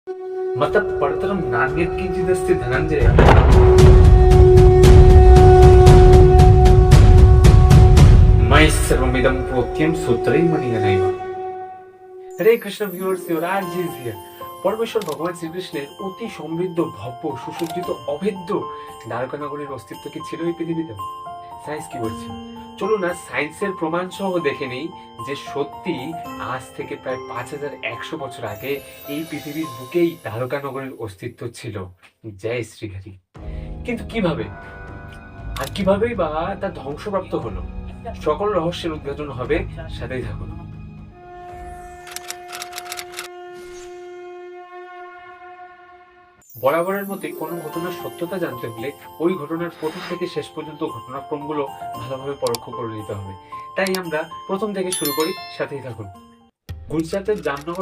मतलब परतरम नान्यत् किंचिदस्ति धनंजय। मयि सर्वमिदं प्रोक्त्यं सूत्रैर्मणिगणैः। Hare Krishna viewers, Yuvraj ji is here। পরমেশ্বর ভগবান শ্রীকৃষ্ণের অতি সমৃদ্ধ ভব্য সুসজ্জিত অভেদ্য দ্বারকানগরীর অস্তিত্ব কি ছিল এই পৃথিবীতে? সায়েন্স কি বলছে? চলুন না সায়েন্সের প্রমাণ সহ দেখে নেই যে সত্যি আজ থেকে প্রায় 5100 বছর আগে এই পৃথিবীর বুকেই দ্বারকানগরীর অস্তিত্ব ছিল। জয় শ্রীহরি। কিন্তু কিভাবে আর কিভাবেই বা তা ধ্বংসপ্রাপ্ত হলো, সকল রহস্যের উদ্ঘাটন হবে, সাথেই থাকুন। বরাবরের মতোই কোনো ঘটনার সত্যতা জানতে হলে ওই ঘটনার প্রথম থেকে শেষ পর্যন্ত ঘটনাক্রমগুলো ভালোভাবে পরোক্ষ করে নিতে হবে। তাই আমরা প্রথম থেকে শুরু করি, সাথেই থাকুন। গুজরাটের জামনগর